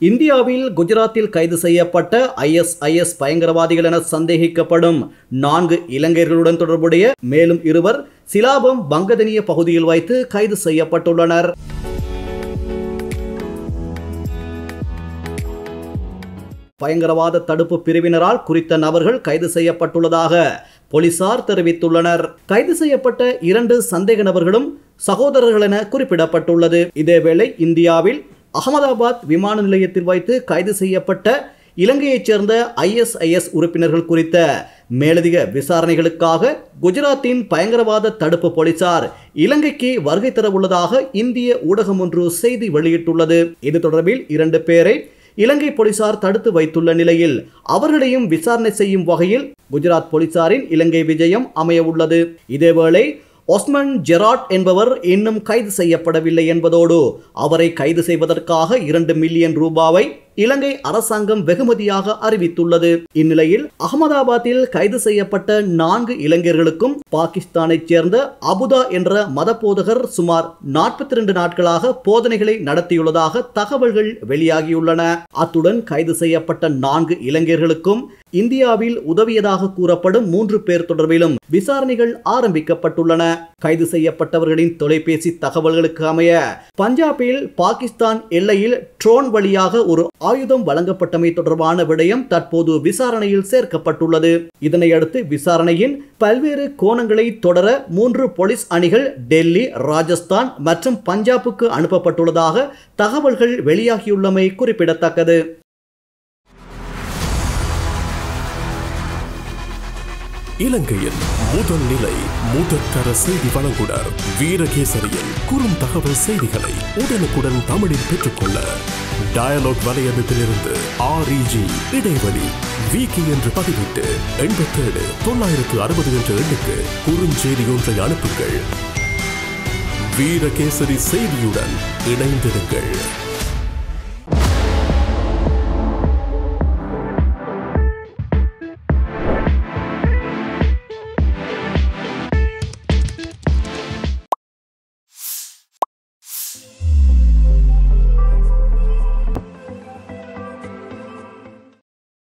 இந்தியாவில் குஜராத்தில் கைது செய்யப்பட்ட ISIS பயங்கரவாதிகள் என சந்தேகிக்கப்படும் 4 இலங்கையர்களுடன் தொடர்புடைய மேலும் 2 சிலாபம் பங்கதனிய பகுதியில் வைத்து கைது செய்யப்பட்டுள்ளனர். பயங்கரவாத தடுப்பு பிரிவினரால் குறித்த நபர்கள் கைது செய்யப்பட்டுள்ளதாக போலீசார் தெரிவித்துள்ளனர். கைது செய்யப்பட்ட 2 சந்தேக நபர்களும் சகோதரர்கள் என குறிப்பிடப்பட்டுள்ளது. இதேவேளை இந்தியாவில் அகமதாபாத் விமான நிலையத்தில் வைத்து கைது செய்யப்பட்ட இலங்கையைச் சேர்ந்த ISIS உறுப்பினர்கள் குறித்த மேலதிக விசாரணைகளுக்காக குஜராத்தின் பயங்கரவாத தடுப்பு போலீசார் இலங்கைக்கு வருகை தரவுள்ளதாக இந்திய ஊடகம் ஒன்று செய்தி வெளியிட்டுள்ளது. இது தொடர்பில் 2 பேரை இலங்கை போலீசார் தடுத்து வைத்துள்ள நிலையில் அவர்களையும் விசாரணை செய்யும் வகையில் குஜராத் போலீசாரின் இலங்கை விஜயம் அமைய உள்ளது. இதேவேளை ஒஸ்மன் ஜெராட் என்பவர் இன்னும் கைது செய்யப்படவில்லை என்பதோடு அவரை கைது செய்வதற்காக 2 மில்லியன் ரூபாவை இலங்கை அரசாங்கம் வெகுமதியாக அறிவித்துள்ளது. இந்நிலையில் அகமதாபாத்தில் கைது செய்யப்பட்ட 4 இளைஞர்களுக்கும் பாகிஸ்தானைச் சேர்ந்த அபுதா என்ற மத போதகர் சுமார் 42 நாட்களாக போதனைகளை நடத்தியுள்ளதாக தகவல்கள் வெளியாகியுள்ளன. அத்துடன் கைது செய்யப்பட்ட 4 இளைஞர்களுக்கும் இந்தியாவில் உதவியதாக கூறப்படும் 3 பேர் தொடர்பிலும் விசாரணைகள் ஆரம்பிக்கப்பட்டுள்ளன. கைது செய்யப்பட்டவர்களின் தொலைபேசி தகவல்களுக்கு அமைய பஞ்சாபில் பாகிஸ்தான் எல்லையில் ட்ரோன் வழியாக ஒரு ஆயுதம் வழங்கப்பட்டமை தொடர்பான விடயம் தற்போது விசாரணையில் சேர்க்கப்பட்டுள்ளது. இதனையடுத்து விசாரணையின் பல்வேறு கோணங்களை தொடர 3 போலீஸ் அணிகள் டெல்லி, ராஜஸ்தான் மற்றும் பஞ்சாபுக்கு அனுப்பப்பட்டுள்ளதாக தகவல்கள் வெளியாகியுள்ளமை குறிப்பிடத்தக்கது. இலங்கையின் முதல் நிலை முதற்கர செய்தி வழங்குனர் வீரகேசரியின் குறும் தகவல் செய்திகளை உடனுக்குடன் தமிழில் பெற்றுக்கொள்ள டயலாக் வலையமைப்பிலிருந்து REG இடைவெளி வீக்கி என்று பதிவிட்டு 87 960 என்ற எண்ணுக்கு குறுஞ்செய்தி ஒன்றை அனுப்புங்கள். வீரகேசரி செய்தியுடன் இணைந்திருங்கள்.